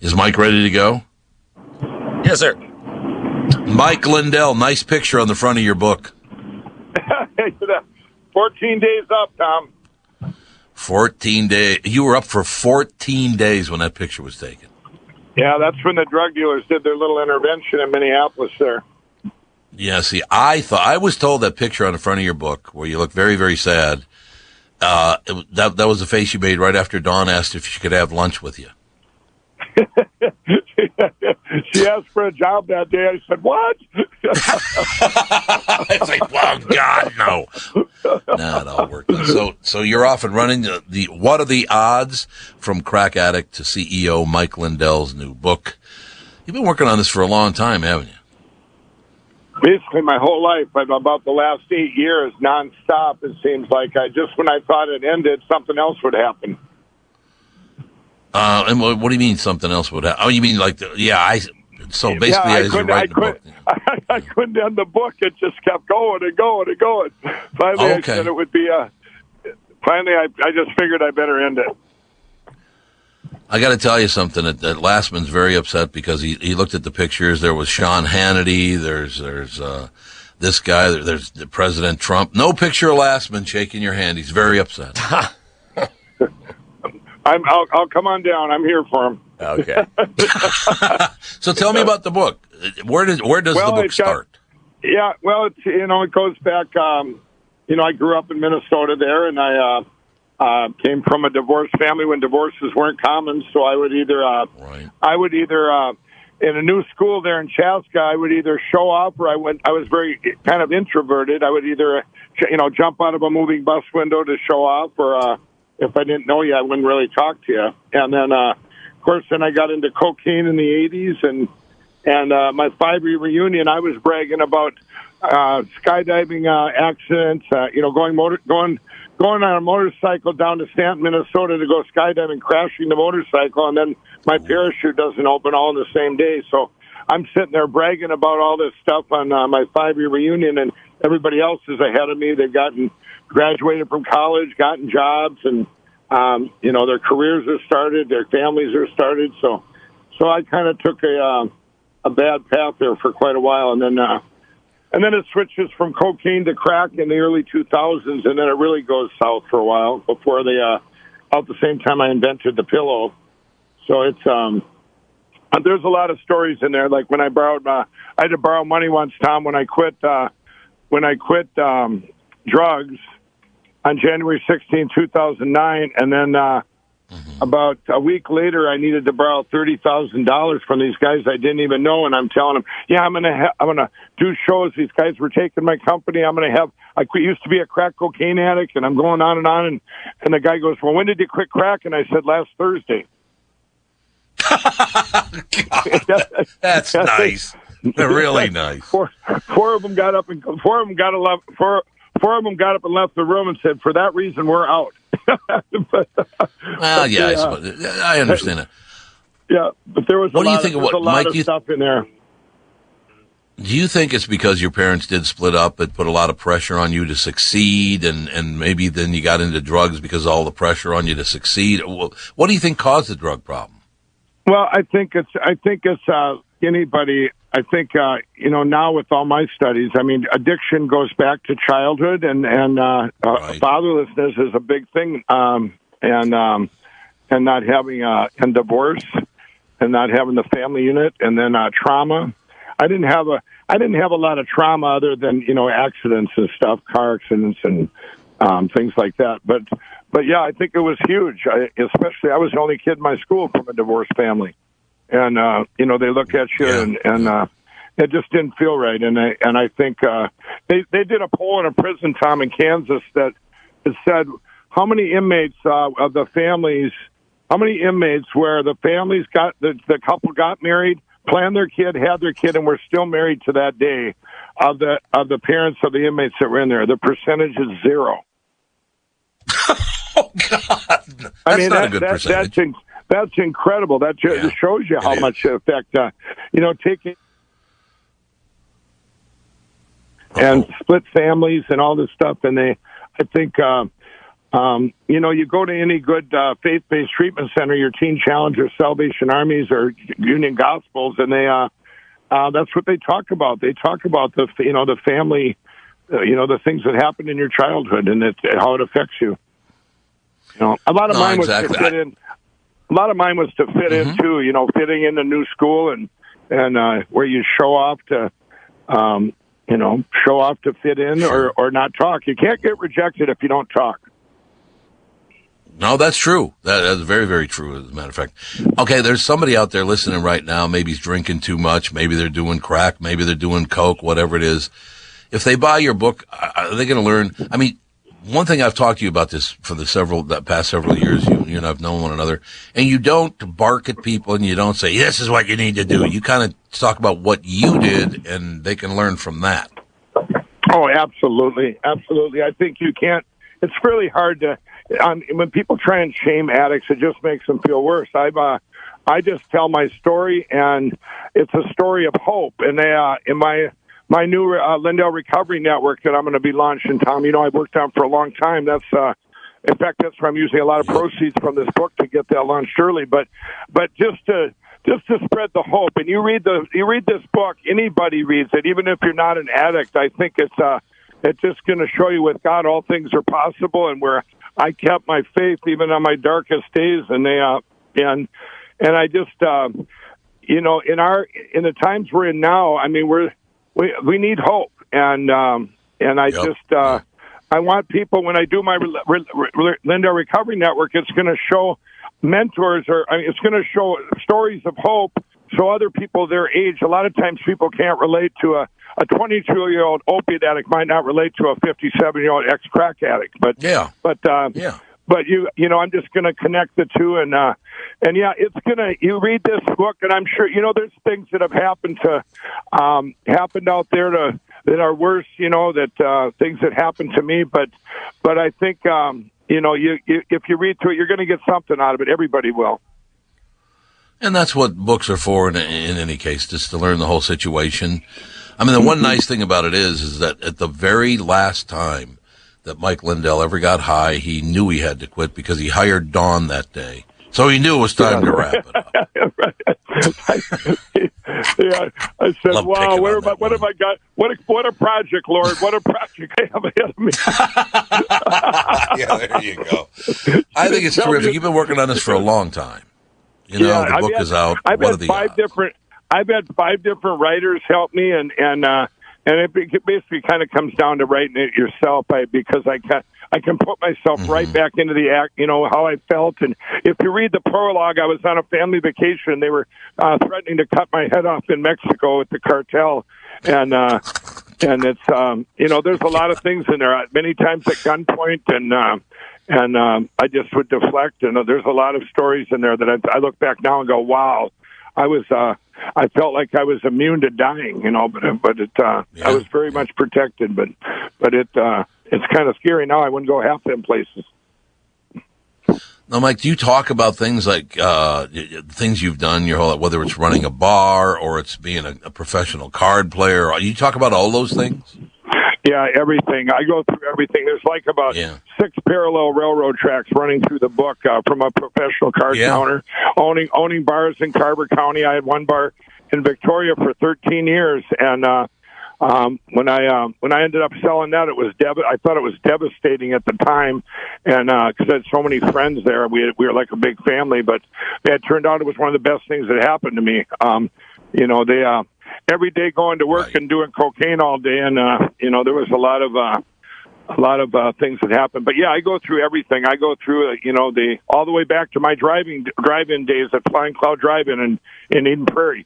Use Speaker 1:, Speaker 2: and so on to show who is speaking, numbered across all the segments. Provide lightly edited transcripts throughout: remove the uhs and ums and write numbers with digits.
Speaker 1: Is Mike ready to go?
Speaker 2: Yes, sir.
Speaker 1: Mike Lindell, nice picture on the front of your book.
Speaker 3: 14 days up, Tom.
Speaker 1: 14 days. You were up for 14 days when that picture was taken.
Speaker 3: Yeah, that's when the drug dealers did their little intervention in Minneapolis there.
Speaker 1: Yeah, see, I was told that picture on the front of your book where you look very, very sad. That was the face you made right after Dawn asked if she could have lunch with you.
Speaker 3: She asked for a job that day. I said, what?
Speaker 1: I was like, well, God, no. Nah, it all worked out. So you're off and running. The What Are the Odds? From Crack Addict to CEO, Mike Lindell's new book. You've been working on this for a long time, haven't you?
Speaker 3: Basically my whole life, about the last 8 years, nonstop, it seems like. Just when I thought it ended, something else would happen.
Speaker 1: And what do you mean something else would happen? Oh, you mean like, so basically as you write the book.
Speaker 3: I couldn't end the book. It just kept going and going and going. Finally, I said it would be finally, I just figured I better end it.
Speaker 1: I got to tell you something. That Lastman's very upset because he looked at the pictures. There was Sean Hannity. There's this guy. There's President Trump. No picture of Lastman shaking your hand. He's very upset.
Speaker 3: I'll come on down. I'm here for him.
Speaker 2: Okay.
Speaker 1: So tell me about the book. Where does the book start?
Speaker 3: It goes back. I grew up in Minnesota there, and I came from a divorced family when divorces weren't common. So I would either in a new school there in Chaska, I would either show off, or I was very kind of introverted. I would either jump out of a moving bus window to show off, or if I didn't know you, I wouldn't really talk to you. And then, of course, I got into cocaine in the 80s, and my 5-year reunion, I was bragging about skydiving accidents, going on a motorcycle down to Stanton, Minnesota to go skydiving, crashing the motorcycle, and then my parachute doesn't open all in the same day. So I'm sitting there bragging about all this stuff on my 5-year reunion, and everybody else is ahead of me. They've graduated from college, gotten jobs, and their careers are started, their families are started. So I kind of took a bad path there for quite a while, and then it switches from cocaine to crack in the early 2000s, and then it really goes south for a while before about the same time I invented the pillow. So it's there's a lot of stories in there. Like when I had to borrow money once, Tom, when I quit drugs on January 16, 2009, and then about a week later, I needed to borrow $30,000 from these guys I didn't even know, and I'm telling them, I'm gonna do shows. These guys were taking my company. I used to be a crack cocaine addict, and I'm going on, and the guy goes, well, when did you quit crack? And I said, last Thursday.
Speaker 1: That's nice. They're really nice.
Speaker 3: Four of them got up and left the room and said, for that reason, we're out.
Speaker 1: I understand it.
Speaker 3: Yeah, but there was a lot of stuff in there.
Speaker 1: Do you think it's because your parents did split up, it put a lot of pressure on you to succeed, and maybe then you got into drugs because of all the pressure on you to succeed? What do you think caused the drug problem?
Speaker 3: Well, I think it's anybody. I think now with all my studies, I mean, addiction goes back to childhood, and right. Fatherlessness is a big thing, and not having and divorce, and not having the family unit, and then trauma. I didn't have a lot of trauma other than accidents and stuff, car accidents and things like that. But yeah, I think it was huge. Especially, I was the only kid in my school from a divorced family. And, they look at you and it just didn't feel right. And I think, they did a poll in a prison, Tom, in Kansas that it said how many inmates, of the families, how many inmates where the families the couple got married, planned their kid, had their kid, and were still married to that day of the parents of the inmates that were in there. The percentage is 0.
Speaker 1: Oh, God. That's not a good percentage.
Speaker 3: That's incredible. That just shows you how much effect, taking and split families and all this stuff. And I think You go to any good faith-based treatment center, your Teen Challenge or Salvation Armies or Union Gospels, and they that's what they talk about. They talk about the family, the things that happened in your childhood and how it affects you. A lot of mine was to fit in. A lot of mine was to fit in too. Fitting in the new school and where you show off to fit in or not talk. You can't get rejected if you don't talk.
Speaker 1: No, that's true. That's very, very true, as a matter of fact. Okay, there's somebody out there listening right now. Maybe he's drinking too much. Maybe they're doing crack. Maybe they're doing coke, whatever it is. If they buy your book, are they going to learn? I mean, one thing I've talked to you about this for the past several years, you and I've known one another, and you don't bark at people and you don't say, this is what you need to do. You kind of talk about what you did, and they can learn from that.
Speaker 3: Oh, absolutely. Absolutely. I think you can't. It's really hard to, when people try and shame addicts, it just makes them feel worse. I just tell my story, and it's a story of hope. And in my new Lindell Recovery Network that I'm going to be launching, Tom, I've worked on for a long time. In fact, that's where I'm using a lot of proceeds from this book to get that launched early. But just to spread the hope, and you read this book, anybody reads it, even if you're not an addict. I think it's just going to show you with God all things are possible, and where I kept my faith even on my darkest days, and I just in the times we're in now, I mean we need hope, and I I want people, when I do my Lindell Recovery Network, it's going to show mentors, it's going to show stories of hope, so other people their age. A lot of times people can't relate to a 22-year-old opiate addict might not relate to a 57-year-old ex-crack addict, but I'm just going to connect the two, and it's gonna. You read this book, and I'm sure there's things that have happened out there that are worse. That things that happened to me, but I think if you read through it, you're going to get something out of it. Everybody will.
Speaker 1: And that's what books are for in any case, just to learn the whole situation. I mean, the one nice thing about it is that at the very last time that Mike Lindell ever got high, he knew he had to quit because he hired Dawn that day. So he knew it was time to wrap it up.
Speaker 3: I said, wow, what have I got? What a project, Lord. What a project I have ahead of me.
Speaker 1: Yeah, there you go. I think it's terrific. You've been working on this for a long time. The book is out.
Speaker 3: I've had 5 different writers help me, and it basically kind of comes down to writing it yourself, because I can put myself right back into the act, how I felt. And if you read the prologue, I was on a family vacation. They were threatening to cut my head off in Mexico with the cartel, and it's there's a lot of things in there. Many times at gunpoint, and I just would deflect. And there's a lot of stories in there that I look back now and go, wow. I felt like I was immune to dying, I was very much protected, but it's kind of scary now. I wouldn't go half them places.
Speaker 1: Now, Mike, do you talk about things like things you've done your whole, whether it's running a bar or it's being a professional card player? You talk about all those things?
Speaker 3: Yeah, everything. I go through everything. There's like about 6 parallel railroad tracks running through the book, from a professional card counter, owning bars in Carver County. I had one bar in Victoria for 13 years, and when I ended up selling that, I thought it was devastating at the time, and because I had so many friends there, we were like a big family. But it turned out it was one of the best things that happened to me. They every day going to work and doing cocaine all day, and there was a lot of things that happened. But I go through everything. I go through all the way back to my drive-in days at Flying Cloud Drive-In in Eden Prairie,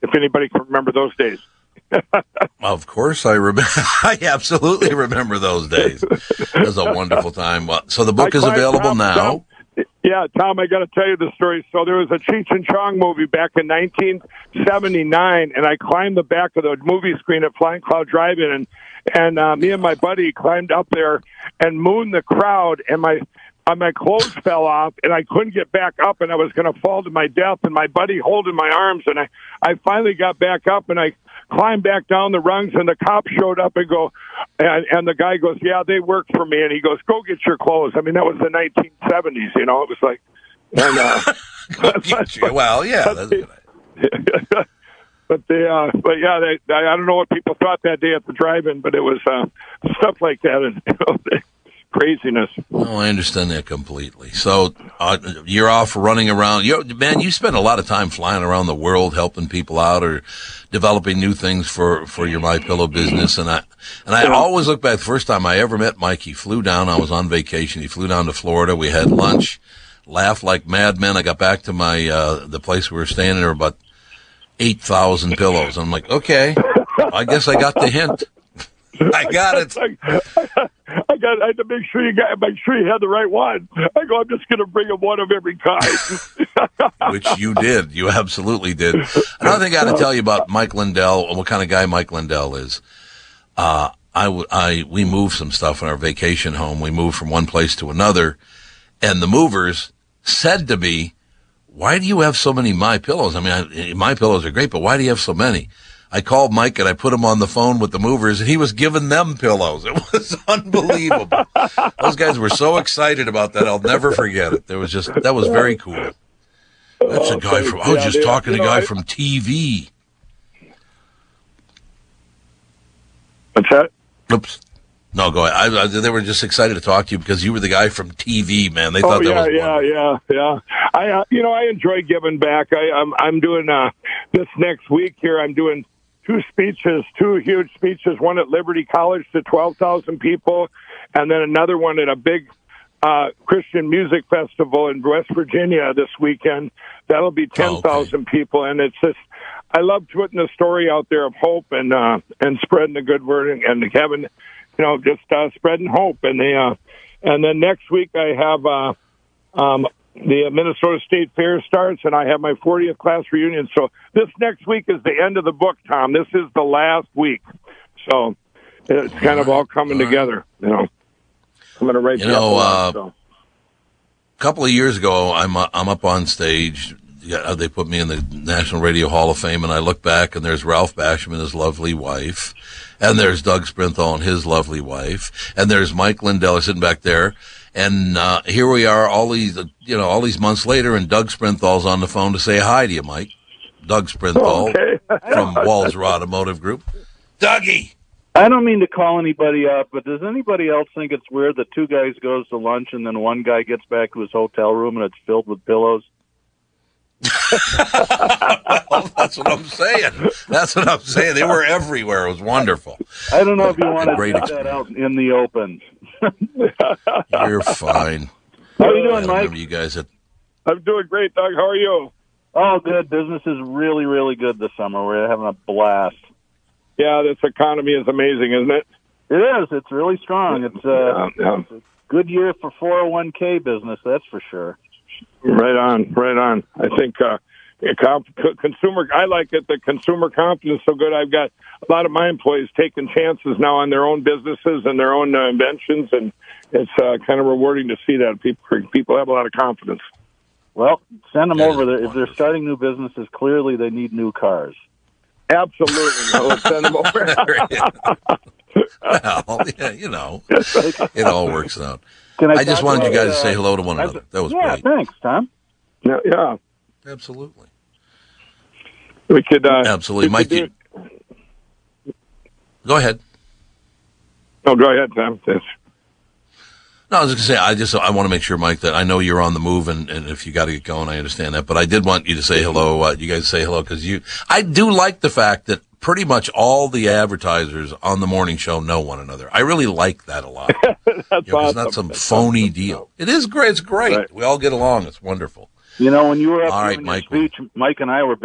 Speaker 3: if anybody can remember those days.
Speaker 1: Of course, I remember. I absolutely remember those days. It was a wonderful time. So the book is available now.
Speaker 3: Tom, I got to tell you the story. So there was a Cheech and Chong movie back in 1979, and I climbed the back of the movie screen at Flying Cloud Drive-In, and me and my buddy climbed up there and mooned the crowd, and my clothes fell off, and I couldn't get back up, and I was going to fall to my death, and my buddy holding my arms, and I finally got back up, and I climbed back down the rungs, and the cop showed up and and the guy goes, yeah, they work for me, and he goes, go get your clothes. I mean, that was the 1970s, you know, it was like, and,
Speaker 1: well, yeah, that's a good idea.
Speaker 3: But yeah, I don't know what people thought that day at the drive-in, but it was stuff like that, and craziness.
Speaker 1: Oh, I understand that completely. So you're off running around. Man, you spend a lot of time flying around the world helping people out or developing new things for your MyPillow business. And I always look back. The first time I ever met Mike, he flew down. I was on vacation. He flew down to Florida. We had lunch, laughed like madmen. I got back to my the place we were staying. There were about 8,000 pillows. I'm like, okay, I guess I got the hint. I got it.
Speaker 3: I had to make sure you had the right one. I go, I'm just going to bring him one of every kind.
Speaker 1: Which you did. You absolutely did. Another thing I got to tell you about Mike Lindell, what kind of guy Mike Lindell is. We moved some stuff in our vacation home. We moved from one place to another, and the movers said to me, why do you have so many MyPillows? I mean, MyPillows are great, but why do you have so many? I called Mike and I put him on the phone with the movers, and he was giving them pillows. It was unbelievable. Those guys were so excited about that. I'll never forget it. That was very cool. That's a guy from, I was just talking to a guy from TV.
Speaker 3: What's that?
Speaker 1: Oops. No, go ahead. They were just excited to talk to you because you were the guy from TV, man. They thought that was wonderful.
Speaker 3: Yeah. I enjoy giving back. I'm doing this next week here. I'm doing two huge speeches. One at Liberty College to 12,000 people, and then another one at a big Christian music festival in West Virginia this weekend. That'll be 10,000 people, and it's just I love putting the story out there of hope and spreading the good word and having. Just spreading hope. And then next week I have the Minnesota State Fair starts, and I have my 40th class reunion. So this next week is the end of the book, Tom. This is the last week. So it's kind of all coming together. I'm going to write
Speaker 1: a couple of years ago, I'm up on stage. They put me in the National Radio Hall of Fame, and I look back, and there's Ralph Basham and his lovely wife, and there's Doug Sprinthal and his lovely wife, and there's Mike Lindell sitting back there, and here we are, all these months later, and Doug Sprinthal's on the phone to say hi to you, Mike. Doug Sprinthal from Walzer Automotive Group. Dougie!
Speaker 4: I don't mean to call anybody up, but does anybody else think it's weird that two guys goes to lunch and then one guy gets back to his hotel room and it's filled with pillows?
Speaker 1: Well, that's what I'm saying. They were everywhere. It was wonderful.
Speaker 4: I don't know if you want to put that out in the open.
Speaker 1: You're fine.
Speaker 4: How are you doing, Mike?
Speaker 1: You guys
Speaker 3: I'm doing great, Doug. How are you?
Speaker 4: Oh, good. Business is really, really good this summer. We're having a blast.
Speaker 3: Yeah, this economy is amazing, isn't it?
Speaker 4: It is. It's really strong. It's a good year for 401k business, that's for sure.
Speaker 3: Right on. I think consumer. I like it. The consumer confidence is so good. I've got a lot of my employees taking chances now on their own businesses and their own inventions, and it's kind of rewarding to see that people have a lot of confidence.
Speaker 4: Well, send them over there. If they're starting new businesses, clearly they need new cars.
Speaker 3: Absolutely. Let's send them over.
Speaker 1: Well, yeah, it all works out. I just wanted you guys to say hello to one another. That was great.
Speaker 4: Thanks, Tom.
Speaker 3: Yeah.
Speaker 1: Absolutely.
Speaker 3: We could
Speaker 1: absolutely, Mike. Go ahead.
Speaker 3: No, go ahead, Tom. Yes.
Speaker 1: No, I was going to say, I want to make sure, Mike, that I know you're on the move, and if you got to get going, I understand that. But I did want you to say hello. You guys say hello because I do like the fact that pretty much all the advertisers on the morning show know one another. I really like that a lot.
Speaker 3: That's awesome.
Speaker 1: It's not some phony deal. It is great. It's great. Right. We all get along. It's wonderful.
Speaker 4: When you were up
Speaker 1: all
Speaker 4: doing
Speaker 1: right,
Speaker 4: your speech, Mike and I were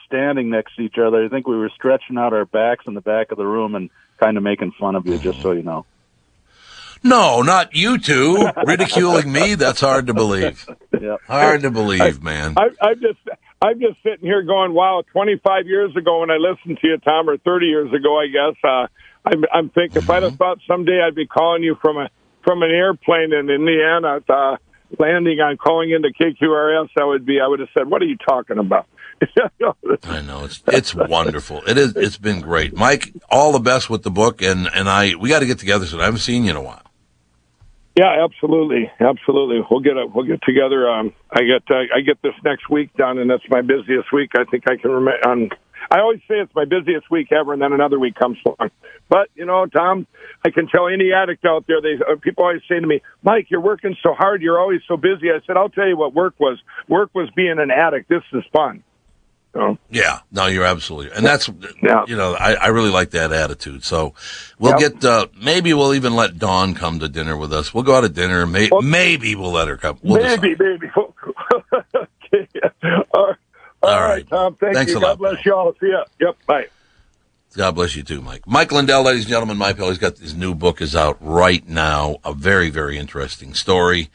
Speaker 4: standing next to each other. I think we were stretching out our backs in the back of the room and kind of making fun of you, just so you know.
Speaker 1: No, not you two. Ridiculing me? That's hard to believe.
Speaker 4: Yep.
Speaker 1: Hard to believe, man.
Speaker 3: I'm just sitting here going, wow, 25 years ago when I listened to you, Tom, or 30 years ago, I guess, I'm thinking if I'd have thought someday I'd be calling you from from an airplane in Indiana, landing on calling into KQRS, I would have said, "What are you talking about?"
Speaker 1: I know it's wonderful. It is. It's been great, Mike. All the best with the book, and we got to get together soon. I haven't seen you in a while.
Speaker 3: Yeah, absolutely. We'll get together. I get this next week done, and that's my busiest week. I think I can remember. I always say it's my busiest week ever, and then another week comes along. But Tom, I can tell any addict out there. People always say to me, "Mike, you're working so hard. You're always so busy." I said, "I'll tell you what work was. Work was being an addict. This is fun."
Speaker 1: Yeah, no, you're absolutely, and that's, I really like that attitude. So we'll get, maybe we'll even let Dawn come to dinner with us. We'll go out to dinner. Maybe we'll let her come. Maybe.
Speaker 3: Okay. All right, Tom. Thanks you. God bless you all. See ya. Yep. Bye.
Speaker 1: God bless you too, Mike. Mike Lindell, ladies and gentlemen, my pal, he's got his new book is out right now. A very, very interesting story.